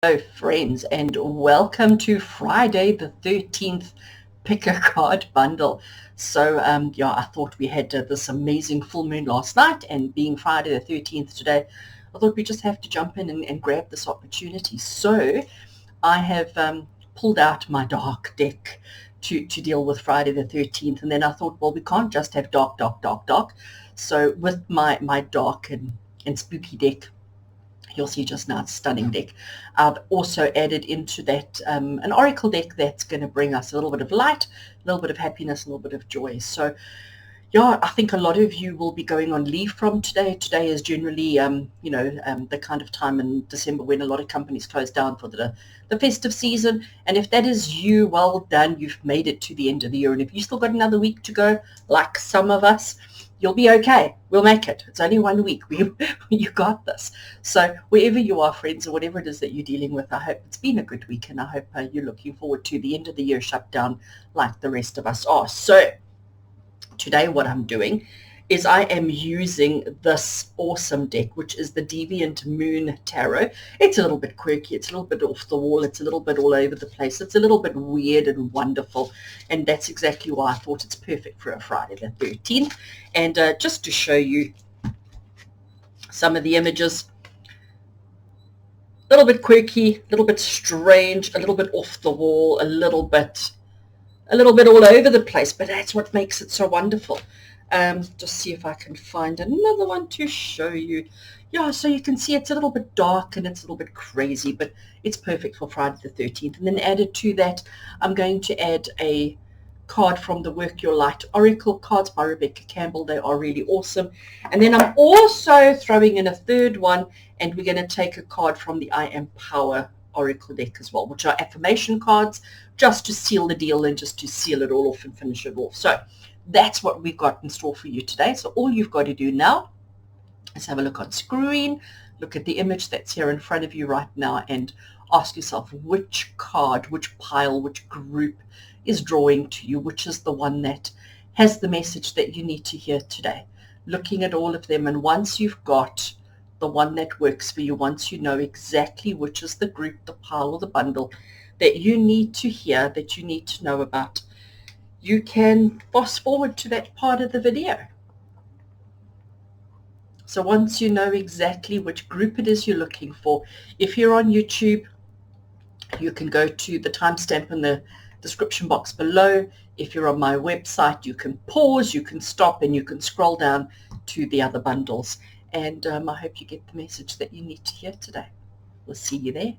Hello friends, and welcome to Friday the 13th Pick a Card Bundle. So I thought we had this amazing full moon last night, and being Friday the 13th today, I thought we just have to jump in and grab this opportunity. So I have pulled out my dark deck to deal with Friday the 13th, and then I thought, well, we can't just have dark. So with my dark and spooky deck, you'll see just now, it's a stunning deck. I've also added into that an oracle deck that's going to bring us a little bit of light, a little bit of happiness, a little bit of joy. So yeah, I think a lot of you will be going on leave from today. Today is generally, the kind of time in December when a lot of companies close down for the festive season. And if that is you, well done. You've made it to the end of the year. And if you still got another week to go, like some of us, you'll be okay. We'll make it. It's only 1 week. You got this. So wherever you are, friends, or whatever it is that you're dealing with, I hope it's been a good week, and I hope you're looking forward to the end of the year shutdown like the rest of us are. So today what I'm doing is I am using this awesome deck, which is the Deviant Moon Tarot. It's a little bit quirky, it's a little bit off the wall, it's a little bit all over the place, it's a little bit weird and wonderful, and that's exactly why I thought it's perfect for a Friday the 13th. And just to show you some of the images, a little bit quirky, a little bit strange, a little bit off the wall, a little bit all over the place, but that's what makes it so wonderful. Just see if I can find another one to show you. Yeah, so you can see it's a little bit dark and it's a little bit crazy, but it's perfect for Friday the 13th. And then added to that, I'm going to add a card from the Work Your Light Oracle cards by Rebecca Campbell. They are really awesome. And then I'm also throwing in a third one, and we're going to take a card from the I Am Power Oracle deck as well, which are affirmation cards, just to seal the deal and just to seal it all off and finish it off. So that's what we've got in store for you today. So all you've got to do now is have a look on screen, look at the image that's here in front of you right now, and ask yourself which card, which pile, which group is drawing to you, which is the one that has the message that you need to hear today. Looking at all of them, and once you've got the one that works for you, once you know exactly which is the group, the pile, or the bundle that you need to hear, that you need to know about, you can fast forward to that part of the video. So once you know exactly which group it is you're looking for, if you're on YouTube, you can go to the timestamp in the description box below. If you're on my website, you can pause, you can stop, and you can scroll down to the other bundles. And I hope you get the message that you need to hear today. We'll see you there.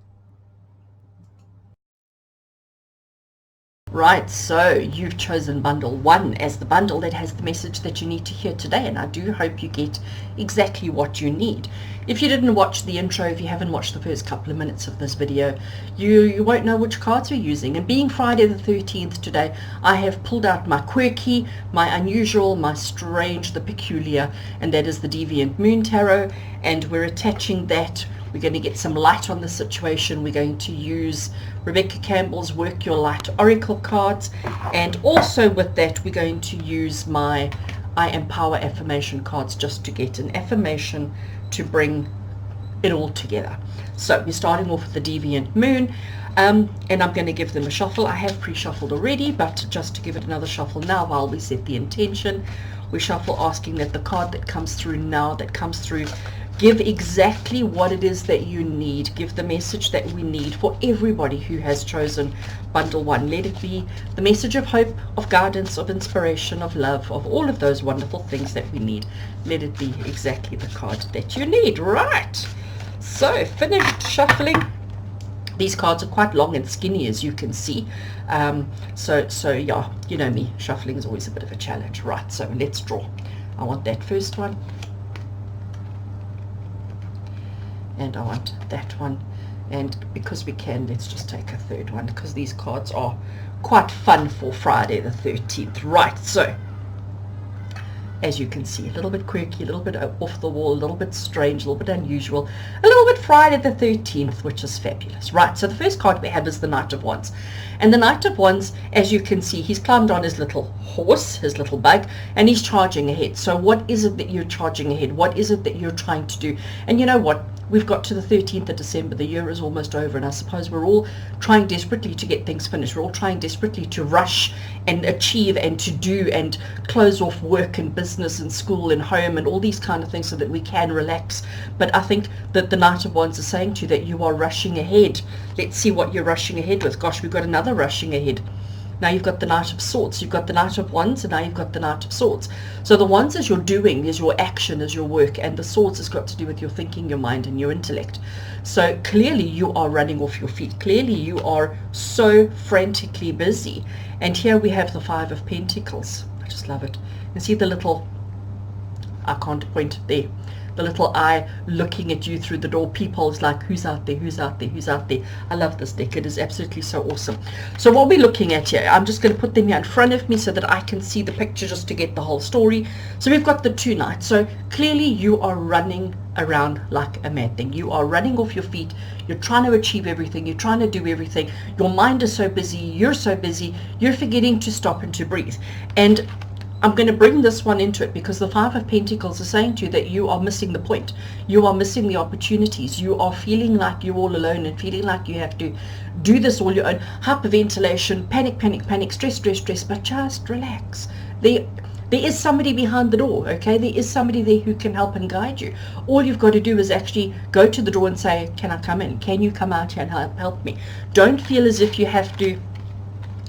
Right, so you've chosen bundle 1 as the bundle that has the message that you need to hear today, and I do hope you get exactly what you need. If you didn't watch the intro, if you haven't watched the first couple of minutes of this video, you won't know which cards we're using. And being Friday the 13th today, I have pulled out my quirky, my unusual, my strange, the peculiar, and that is the Deviant Moon Tarot, and we're attaching that. We're going to get some light on the situation. We're going to use Rebecca Campbell's Work Your Light Oracle cards, and also with that we're going to use my I Am Power affirmation cards, just to get an affirmation to bring it all together. So we're starting off with the Deviant Moon, and I'm going to give them a shuffle. I have pre-shuffled already, but just to give it another shuffle now while we set the intention. We shuffle asking that the card that comes through now, give exactly what it is that you need. Give the message that we need for everybody who has chosen bundle 1. Let it be the message of hope, of guidance, of inspiration, of love, of all of those wonderful things that we need. Let it be exactly the card that you need. Right, so finished shuffling. These cards are quite long and skinny, as you can see. So yeah, you know me, shuffling is always a bit of a challenge. Right, so let's draw. I want that first one, and I want that one, and because we can, let's just take a third one, because these cards are quite fun for Friday the 13th. Right, so as you can see, a little bit quirky, a little bit off the wall, a little bit strange, a little bit unusual, a little bit Friday the 13th, which is fabulous. Right, so the first card we have is the Knight of Wands. And the Knight of Wands, as you can see, he's climbed on his little horse, his little bug, and he's charging ahead. So what is it that you're charging ahead? What is it that you're trying to do? And you know what? we've got to the 13th of December, the year is almost over, and I suppose we're all trying desperately to get things finished. We're all trying desperately to rush and achieve and to do and close off work and business and school and home and all these kind of things so that we can relax. But I think that the Knight of Wands is saying to you that you are rushing ahead. Let's see what you're rushing ahead with. Gosh, we've got another rushing ahead. Now you've got the Knight of Swords, you've got the Knight of Wands, and now you've got the Knight of Swords. So the Wands is your doing, is your action, is your work, and the Swords has got to do with your thinking, your mind, and your intellect. So clearly you are running off your feet. Clearly you are so frantically busy. And here we have the Five of Pentacles. I just love it. You see the little, I can't point there, the little eye looking at you through the door. Peepholes like, who's out there, who's out there, who's out there. I love this deck. It is absolutely so awesome. So what we're looking at here, I'm just going to put them here in front of me so that I can see the picture just to get the whole story. So we've got the two knights. So clearly you are running around like a mad thing. You are running off your feet. You're trying to achieve everything. You're trying to do everything. Your mind is so busy. You're so busy. You're forgetting to stop and to breathe. And I'm going to bring this one into it because the Five of Pentacles is saying to you that you are missing the point. You are missing the opportunities. You are feeling like you're all alone and feeling like you have to do this all your own. Hyperventilation, panic, panic, panic, stress, stress, stress, but just relax. There is somebody behind the door, okay? There is somebody there who can help and guide you. All you've got to do is actually go to the door and say, can I come in? Can you come out here and help me? Don't feel as if you have to,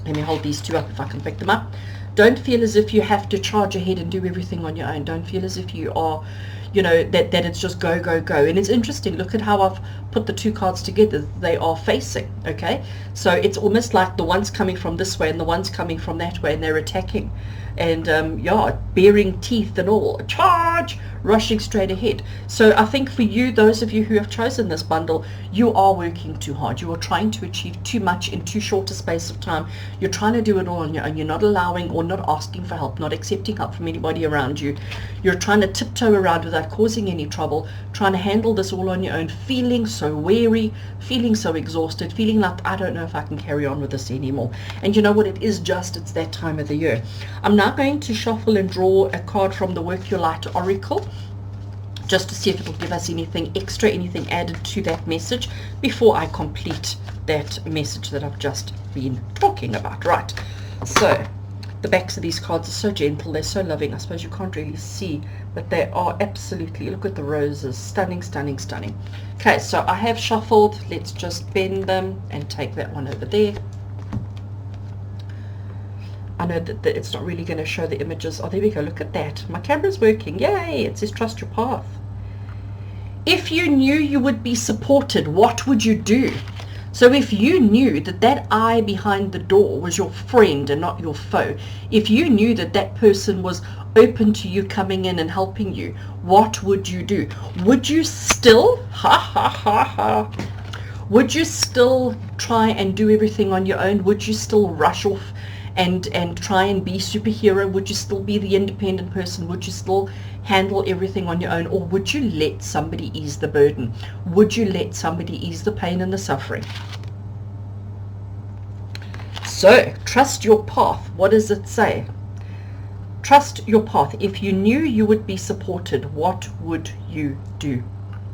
let me hold these two up if I can pick them up. Don't feel as if you have to charge ahead and do everything on your own. Don't feel as if you are, you know, that it's just go, go, go. And it's interesting. Look at how I've put the two cards together. They are facing, okay? So it's almost like the one's coming from this way and the one's coming from that way, and they're attacking. And, yeah, baring teeth and all. Charge! Rushing straight ahead. So I think for you, those of you who have chosen this bundle, you are working too hard. You are trying to achieve too much in too short a space of time. You're trying to do it all on your own. You're not allowing or not asking for help, not accepting help from anybody around you. You're trying to tiptoe around without causing any trouble, trying to handle this all on your own, feeling so weary, feeling so exhausted, feeling like, I don't know if I can carry on with this anymore. And you know what? It is just, it's that time of the year. I'm now going to shuffle and draw a card from the Work Your Light Oracle, just to see if it will give us anything extra, anything added to that message before I complete that message that I've just been talking about. Right, so the backs of these cards are so gentle, they're so loving. I suppose you can't really see, but they are absolutely, look at the roses, stunning, stunning, stunning. Okay, so I have shuffled. Let's just bend them and take that one over there. I know that it's not really going to show the images. Oh, there we go. Look at that. My camera's working. Yay! It says trust your path. If you knew you would be supported, what would you do? So if you knew that that eye behind the door was your friend and not your foe, if you knew that that person was open to you coming in and helping you, what would you do? Would you still, would you still try and do everything on your own? Would you still rush off and try and be superhero? Would you still be the independent person? Would you still handle everything on your own? Or would you let somebody ease the burden? Would you let somebody ease the pain and the suffering? So, trust your path. What does it say? Trust your path. If you knew you would be supported, what would you do?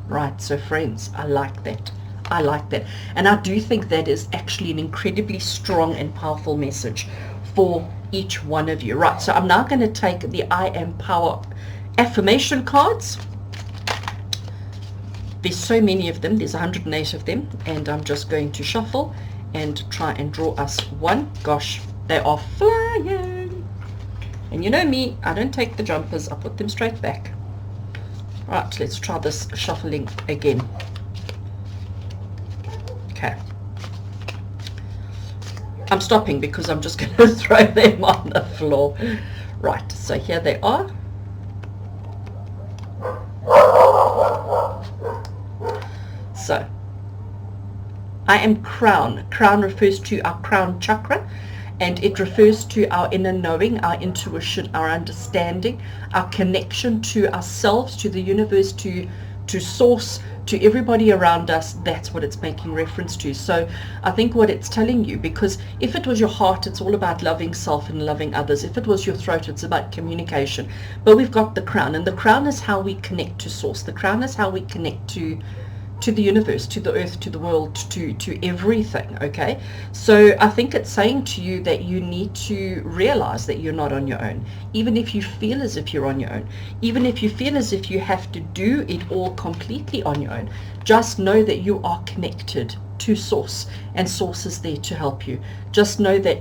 Right, so friends, I like that. I like that. And I do think that is actually an incredibly strong and powerful message for each one of you. Right, so I'm now going to take the I Am Power Affirmation cards. There's so many of them. There's 108 of them. And I'm just going to shuffle and try and draw us one. Gosh, they are flying. And you know me, I don't take the jumpers. I put them straight back. Right, let's try this shuffling again. Okay. I'm stopping because I'm just going to throw them on the floor. Right, so here they are. So, I am crown. Crown refers to our crown chakra, and it refers to our inner knowing, our intuition, our understanding, our connection to ourselves, to the universe, to source, to everybody around us. That's what it's making reference to. So I think what it's telling you, because if it was your heart, it's all about loving self and loving others. If it was your throat, it's about communication. But we've got the crown, and the crown is how we connect to source. The crown is how we connect to to the universe, to the earth, to the world, to everything, okay? So I think it's saying to you that you need to realize that you're not on your own. Even if you feel as if you're on your own, even if you feel as if you have to do it all completely on your own, just know that you are connected to Source, and Source is there to help you. Just know that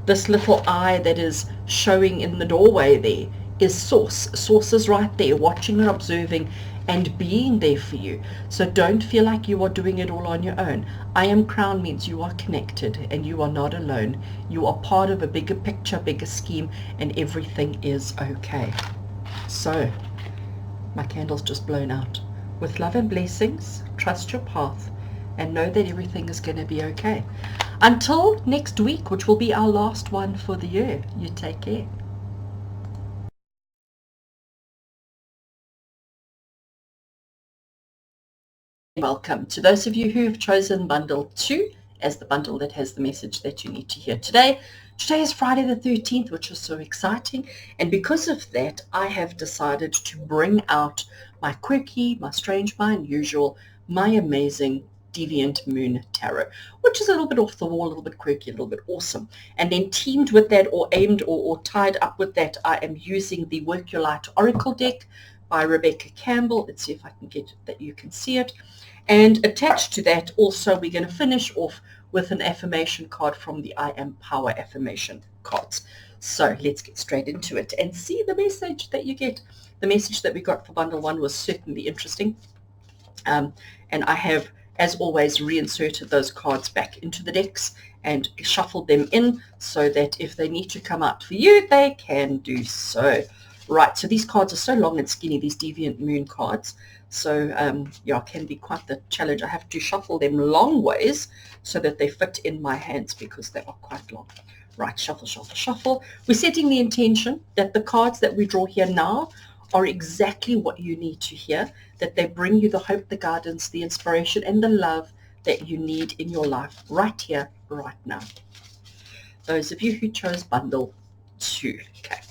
this little eye that is showing in the doorway there is Source. Source is right there, watching and observing and being there for you. So don't feel like you are doing it all on your own. I am crown means you are connected and you are not alone. You are part of a bigger picture, bigger scheme, and everything is okay. So my candle's just blown out. With love and blessings, trust your path and know that everything is going to be okay. Until next week, which will be our last one for the year, you take care. Welcome to those of you who have chosen bundle 2 as the bundle that has the message that you need to hear today. Today is Friday the 13th, which is so exciting, and because of that I have decided to bring out my quirky, my strange, my unusual, my amazing Deviant Moon Tarot, which is a little bit off the wall, a little bit quirky, a little bit awesome. And then teamed with that, or aimed or tied up with that, I am using the Work Your Light Oracle deck by Rebecca Campbell. Let's see if I can get that you can see it. And attached to that also we're going to finish off with an affirmation card from the I Am Power Affirmation cards. So let's get straight into it and see the message that you get. The message that we got for bundle 1 was certainly interesting. And I have, as always, reinserted those cards back into the decks and shuffled them in so that if they need to come out for you, they can do so. Right, so these cards are so long and skinny, these Deviant Moon cards. So, yeah, it can be quite the challenge. I have to shuffle them long ways so that they fit in my hands because they are quite long. Right, shuffle, shuffle, shuffle. We're setting the intention that the cards that we draw here now are exactly what you need to hear, that they bring you the hope, the guidance, the inspiration, and the love that you need in your life right here, right now. Those of you who chose bundle 2. Okay.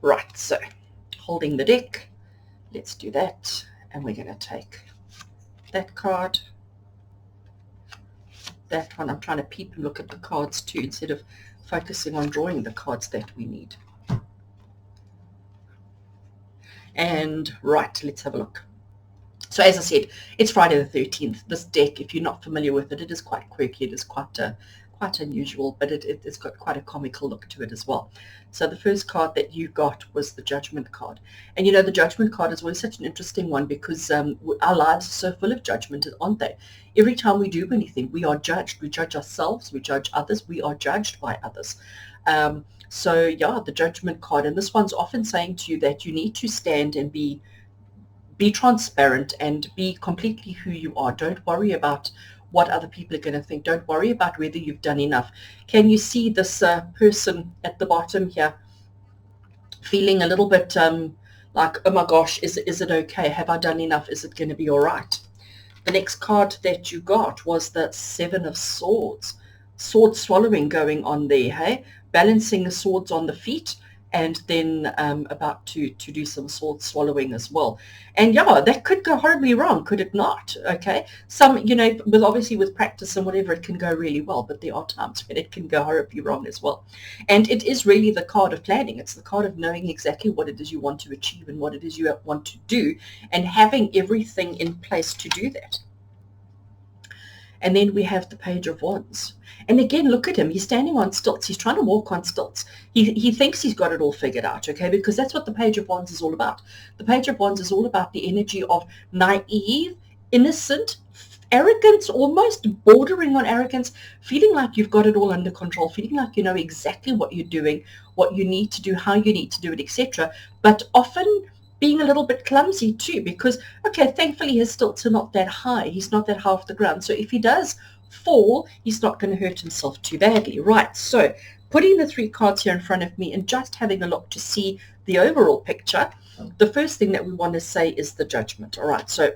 Right, so holding the deck, let's do that. And we're going to take that card, that one. I'm trying to peep and look at the cards too instead of focusing on drawing the cards that we need. And right, let's have a look. So as I said, it's Friday the 13th. This deck, if you're not familiar with it, it is quite quirky. It is quite unusual, but it's got quite a comical look to it as well. So the first card that you got was the Judgment card. And you know, the Judgment card is always such an interesting one because our lives are so full of judgment, aren't they? Every time we do anything, we are judged. We judge ourselves, we judge others, we are judged by others. So yeah, the Judgment card, and this one's often saying to you that you need to stand and be transparent and be completely who you are. Don't worry about what other people are going to think. Don't worry about whether you've done enough. Can you see this person at the bottom here feeling a little bit like, oh my gosh, is it okay? Have I done enough? Is it going to be all right? The next card that you got was the Seven of Swords. Sword swallowing going on there, hey? Balancing the swords on the feet and then about to do some sword swallowing as well. And yeah, that could go horribly wrong, could it not? Okay, some, you know, obviously with practice and whatever, it can go really well, but there are times when it can go horribly wrong as well. And it is really the card of planning. It's the card of knowing exactly what it is you want to achieve and what it is you want to do and having everything in place to do that. And then we have the Page of Wands. And again, look at him. He's standing on stilts. He's trying to walk on stilts. He thinks he's got it all figured out, okay? Because that's what the Page of Wands is all about. The Page of Wands is all about the energy of naive, innocent, arrogance, almost bordering on arrogance, feeling like you've got it all under control, feeling like you know exactly what you're doing, what you need to do, how you need to do it, etc. But often being a little bit clumsy too, because, okay, thankfully his stilts are not that high. He's not that high off the ground. So if he does fall, he's not going to hurt himself too badly. Right, so putting the 3 cards here in front of me and just having a look to see the overall picture, the first thing that we want to say is the Judgment. All right, so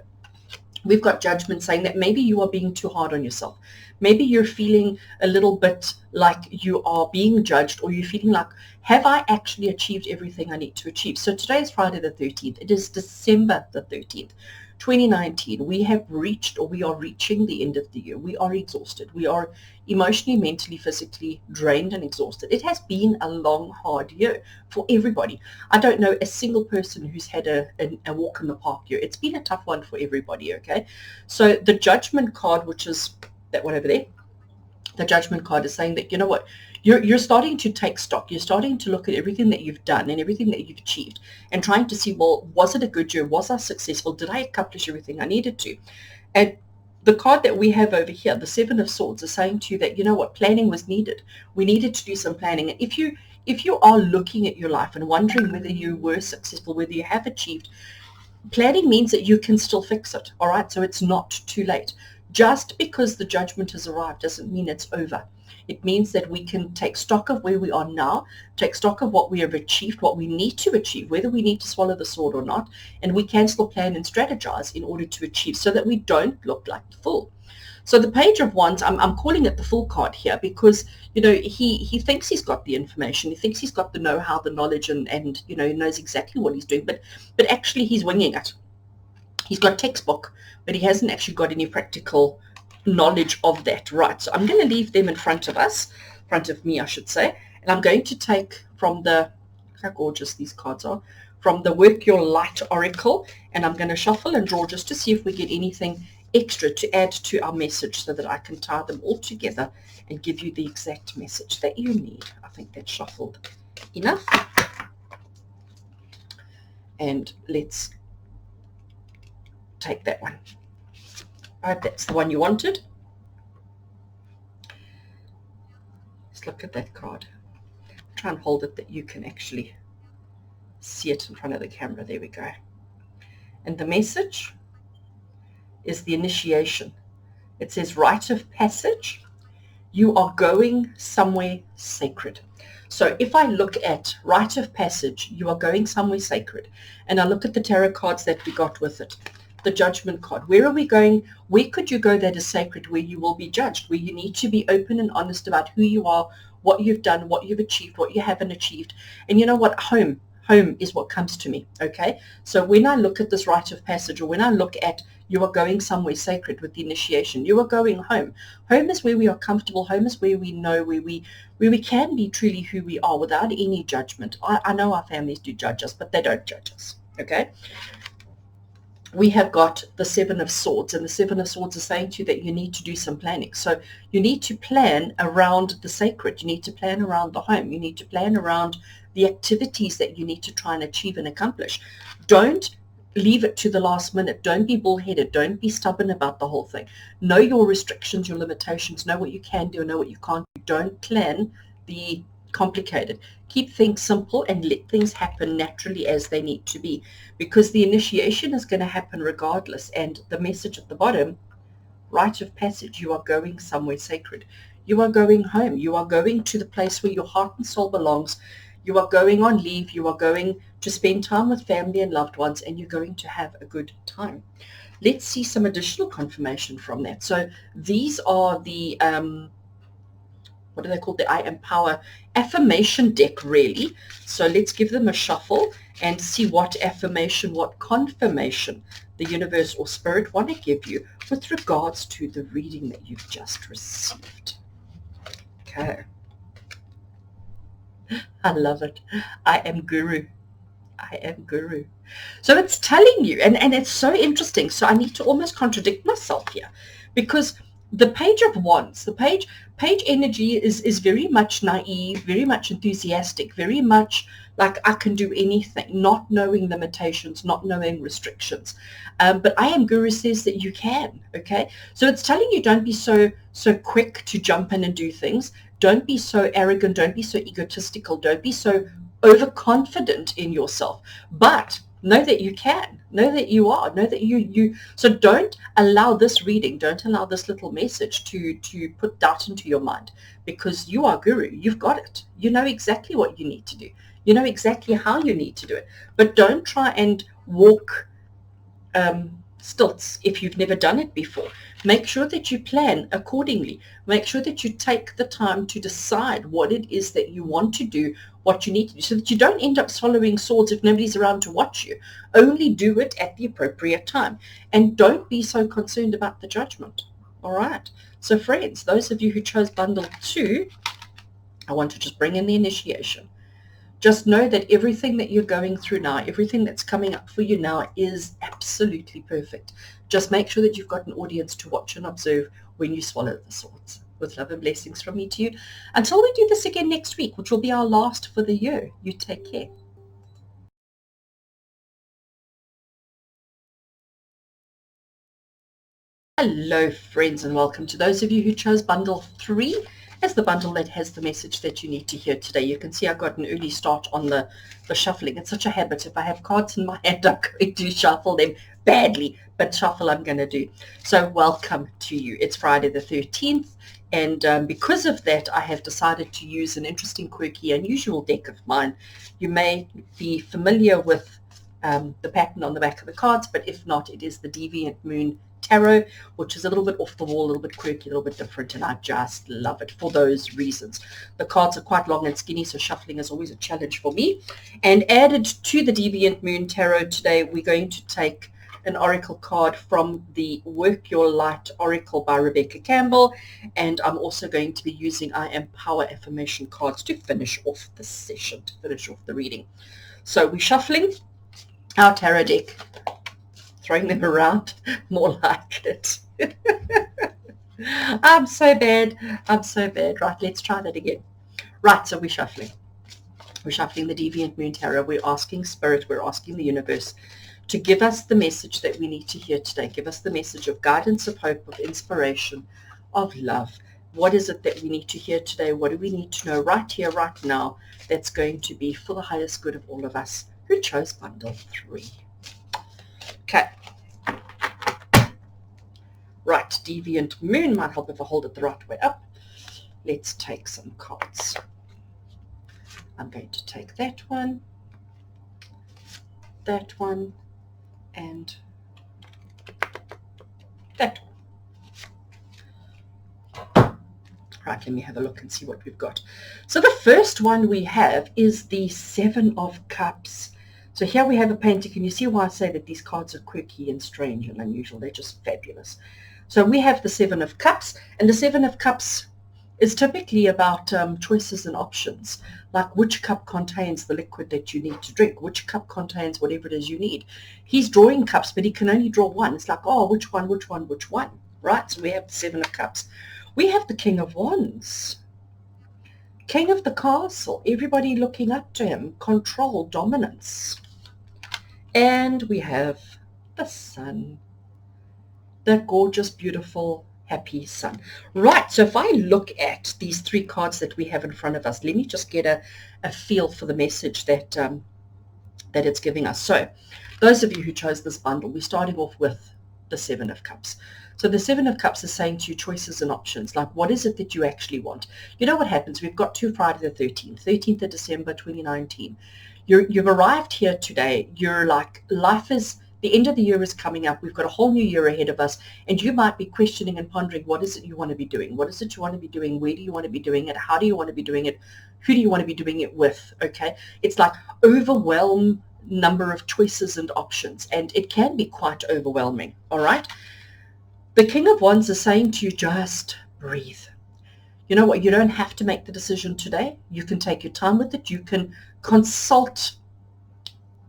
We've got judgment saying that maybe you are being too hard on yourself. Maybe you're feeling a little bit like you are being judged, or you're feeling like, have I actually achieved everything I need to achieve? So today is Friday the 13th. It is December the 13th. 2019, we have reached, or we are reaching, the end of the year. We are exhausted. We are emotionally, mentally, physically drained and exhausted. It has been a long, hard year for everybody. I don't know a single person who's had a walk in the park year. It's been a tough one for everybody, okay? So the judgment card, which is that one over there, the judgment card is saying that, you know what, you're starting to take stock. You're starting to look at everything that you've done and everything that you've achieved and trying to see, well, was it a good year? Was I successful? Did I accomplish everything I needed to? And the card that we have over here, the Seven of Swords, is saying to you that, you know what, planning was needed. We needed to do some planning. And if you are looking at your life and wondering whether you were successful, whether you have achieved, planning means that you can still fix it. All right. So it's not too late. Just because the judgment has arrived doesn't mean it's over. It means that we can take stock of where we are now, take stock of what we have achieved, what we need to achieve, whether we need to swallow the sword or not, and we can still plan and strategize in order to achieve so that we don't look like the fool. So the Page of Wands, I'm calling it the Fool card here because, you know, he thinks he's got the information. He thinks he's got the know-how, the knowledge, and you know, he knows exactly what he's doing, but actually he's winging it. He's got textbook, but he hasn't actually got any practical knowledge of that. Right, so I'm going to leave them in front of us, front of me, I should say, and I'm going to take from the, how gorgeous these cards are, from the Work Your Light Oracle, and I'm going to shuffle and draw just to see if we get anything extra to add to our message so that I can tie them all together and give you the exact message that you need. I think that's shuffled enough. And let's take that one. I hope that's the one you wanted. Let's look at that card. Try and hold it that you can actually see it in front of the camera. There we go. And the message is the initiation. It says rite of passage. You are going somewhere sacred. So if I look at rite of passage, you are going somewhere sacred, and I look at the tarot cards that we got with it, the judgment card, where are we going? Where could you go that is sacred, where you will be judged, where you need to be open and honest about who you are, what you've done, what you've achieved, what you haven't achieved. And you know what? Home is what comes to me. Okay. So when I look at this rite of passage, or when I look at you are going somewhere sacred with the initiation, you are going home. Home is where we are comfortable. Home is where we know, where we can be truly who we are without any judgment. I know our families do judge us, but they don't judge us. Okay. We have got the Seven of Swords, and the Seven of Swords is saying to you that you need to do some planning. So you need to plan around the sacred. You need to plan around the home. You need to plan around the activities that you need to try and achieve and accomplish. Don't leave it to the last minute. Don't be bullheaded. Don't be stubborn about the whole thing. Know your restrictions, your limitations. Know what you can do and know what you can't do. Don't plan the complicated. Keep things simple and let things happen naturally as they need to be, because the initiation is going to happen regardless. And the message at the bottom, rite of passage, you are going somewhere sacred. You are going home. You are going to the place where your heart and soul belongs. You are going on leave. You are going to spend time with family and loved ones, and you're going to have a good time. Let's see some additional confirmation from that. So these are the what are they called? The I Am Power affirmation deck, really. So let's give them a shuffle and see what affirmation, what confirmation the universe or spirit want to give you with regards to the reading that you've just received. Okay. I love it. I am Guru. I am Guru. So it's telling you, and it's so interesting. So I need to almost contradict myself here, because the Page of Wands, the page energy is very much naive, very much enthusiastic, very much like I can do anything, not knowing limitations, not knowing restrictions. But I Am Guru says that you can. Okay, so it's telling you don't be so quick to jump in and do things. Don't be so arrogant. Don't be so egotistical. Don't be so overconfident in yourself. But know that you can. Know that you are. Know that you. So don't allow this reading, don't allow this little message to put doubt into your mind, because you are Guru. You've got it. You know exactly what you need to do. You know exactly how you need to do it. But don't try and walk stilts if you've never done it before. Make sure that you plan accordingly. Make sure that you take the time to decide what it is that you want to do, what you need to do, so that you don't end up swallowing swords if nobody's around to watch you. Only do it at the appropriate time. And don't be so concerned about the judgment. All right. So friends, those of you who chose bundle 2, I want to just bring in the initiation. Just know that everything that you're going through now, everything that's coming up for you now is absolutely perfect. Just make sure that you've got an audience to watch and observe when you swallow the swords. With love and blessings from me to you. Until we do this again next week, which will be our last for the year, you take care. Hello, friends, and welcome to those of you who chose bundle 3 as the bundle that has the message that you need to hear today. You can see I got an early start on the shuffling. It's such a habit. If I have cards in my hand, I'm going to shuffle them badly, but shuffle I'm going to do. So welcome to you. It's Friday the 13th, and because of that, I have decided to use an interesting, quirky, unusual deck of mine. You may be familiar with the pattern on the back of the cards, but if not, it is the Deviant Moon Tarot, which is a little bit off the wall, a little bit quirky, a little bit different, and I just love it for those reasons. The cards are quite long and skinny, so shuffling is always a challenge for me. And added to the Deviant Moon Tarot today, we're going to take an oracle card from the Work Your Light Oracle by Rebecca Campbell, and I'm also going to be using I Am Power Affirmation cards to finish off the session, to finish off the reading. So we're shuffling our tarot deck, throwing them around, more like it. I'm so bad. Right, let's try that again. Right, so we're shuffling. We're shuffling the Deviant Moon Tarot. We're asking Spirit, we're asking the universe to give us the message that we need to hear today. Give us the message of guidance, of hope, of inspiration, of love. What is it that we need to hear today? What do we need to know right here, right now, that's going to be for the highest good of all of us who chose bundle 3? Okay. Right, Deviant Moon might help if I hold it the right way up. Let's take some cards. I'm going to take that one, and that one. Right, let me have a look and see what we've got. So the first one we have is the 7 of Cups. So here we have a painting. Can you see why I say that these cards are quirky and strange and unusual? They're just fabulous. So we have the 7 of Cups, and the 7 of Cups is typically about choices and options, like which cup contains the liquid that you need to drink, which cup contains whatever it is you need. He's drawing cups, but he can only draw one. It's like, oh, which one, right? So we have the 7 of Cups. We have the King of Wands. King of the castle, everybody looking up to him, control, dominance. And we have the Sun, the gorgeous, beautiful, happy Sun. Right, so if I look at these 3 cards that we have in front of us, let me just get a feel for the message that that it's giving us. So those of you who chose this bundle, we're starting off with the 7 of Cups. So the 7 of Cups is saying to you choices and options, like what is it that you actually want? You know what happens? We've got to Friday the 13th of December 2019. You've arrived here today. You're like, life is, the end of the year is coming up. We've got a whole new year ahead of us, and you might be questioning and pondering, what is it you want to be doing? What is it you want to be doing? Where do you want to be doing it? How do you want to be doing it? Who do you want to be doing it with? Okay, it's like overwhelm number of choices and options, and it can be quite overwhelming. All right, the King of Wands is saying to you, just breathe. You know what? You don't have to make the decision today. You can take your time with it. You can consult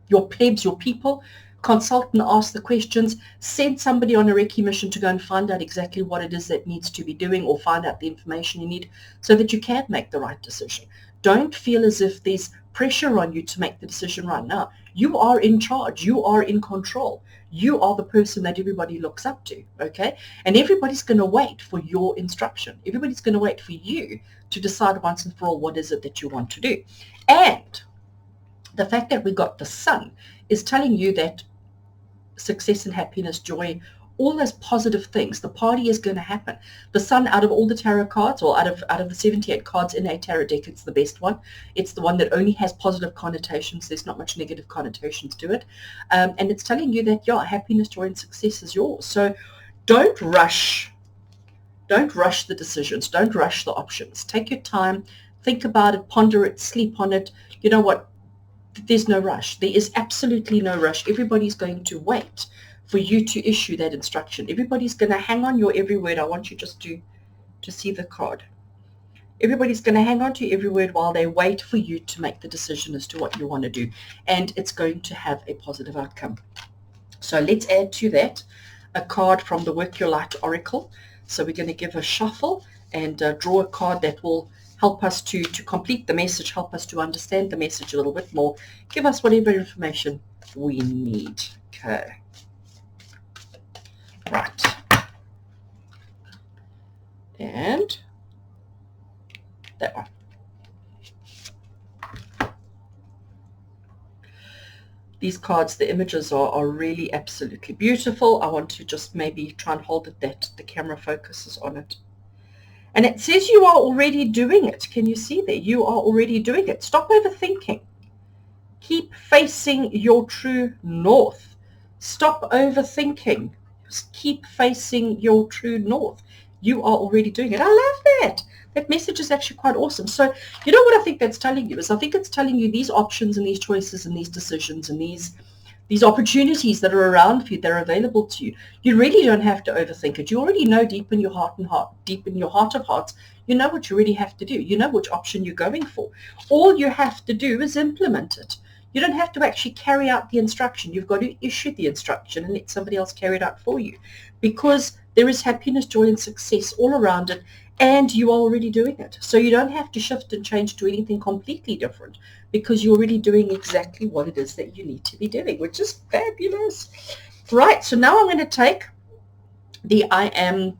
your plebs, your people, consult and ask the questions, send somebody on a recce mission to go and find out exactly what it is that needs to be doing, or find out the information you need so that you can make the right decision. Don't feel as if there's pressure on you to make the decision right now. You are in charge. You are in control. You are the person that everybody looks up to, okay? And everybody's going to wait for your instruction. Everybody's going to wait for you to decide once and for all what is it that you want to do. And the fact that we got the Sun is telling you that success and happiness, joy, all those positive things. The party is going to happen. The Sun, out of all the tarot cards, or out of the 78 cards in a tarot deck, it's the best one. It's the one that only has positive connotations. There's not much negative connotations to it. And it's telling you that, yeah, happiness, joy, and success is yours. So don't rush. Don't rush the decisions. Don't rush the options. Take your time. Think about it. Ponder it. Sleep on it. You know what? There's no rush. There is absolutely no rush. Everybody's going to wait for you to issue that instruction. Everybody's going to hang on your every word. I want you just to see the card. Everybody's going to hang on to every word while they wait for you to make the decision as to what you want to do. And it's going to have a positive outcome. So let's add to that a card from the Work Your Light Oracle. So we're going to give a shuffle and draw a card that will help us to complete the message, help us to understand the message a little bit more, give us whatever information we need. Okay. Right. And that one. These cards, the images are really absolutely beautiful. I want to just maybe try and hold it that the camera focuses on it. And it says you are already doing it. Can you see there? You are already doing it. Stop overthinking. Keep facing your true north. Stop overthinking. Just keep facing your true north. You are already doing it. I love that. That message is actually quite awesome. So you know what I think that's telling you is I think it's telling you these options and these choices and these decisions and these opportunities that are around for you, that are available to you. You really don't have to overthink it. You already know deep in your heart of hearts, you know what you really have to do. You know which option you're going for. All you have to do is implement it. You don't have to actually carry out the instruction. You've got to issue the instruction and let somebody else carry it out for you, because there is happiness, joy, and success all around it, and you are already doing it. So you don't have to shift and change to anything completely different, because you're already doing exactly what it is that you need to be doing, which is fabulous. Right, so now I'm going to take the I am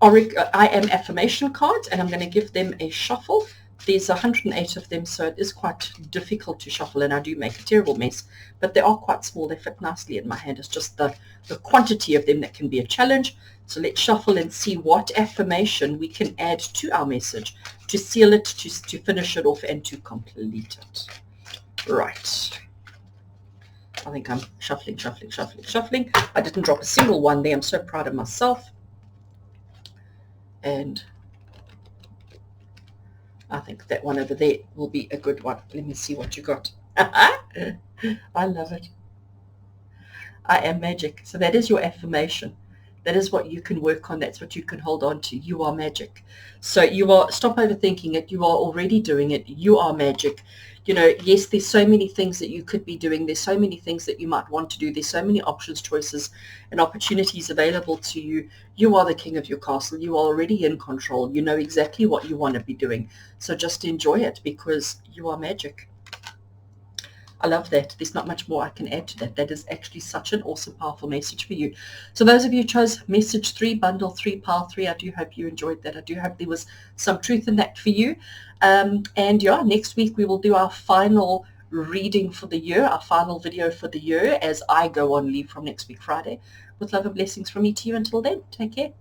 affirmation cards, and I'm going to give them a shuffle. There's 108 of them, so it is quite difficult to shuffle, and I do make a terrible mess, but they are quite small. They fit nicely in my hand. It's just the quantity of them that can be a challenge. So let's shuffle and see what affirmation we can add to our message to seal it, to finish it off, and to complete it. Right. I think I'm shuffling. I didn't drop a single one there. I'm so proud of myself. And I think that one over there will be a good one. Let me see what you got. I love it. I am magic. So that is your affirmation. That is what you can work on. That's what you can hold on to. You are magic. So stop overthinking it. You are already doing it. You are magic. You know, yes, there's so many things that you could be doing. There's so many things that you might want to do. There's so many options, choices, and opportunities available to you. You are the king of your castle. You are already in control. You know exactly what you want to be doing. So just enjoy it, because you are magic. I love that. There's not much more I can add to that. That is actually such an awesome, powerful message for you. So those of you who chose message 3, bundle 3, pile 3, I do hope you enjoyed that. I do hope there was some truth in that for you. And yeah, next week we will do our final reading for the year, our final video for the year, as I go on leave from next week Friday. With love and blessings from me to you. Until then, take care.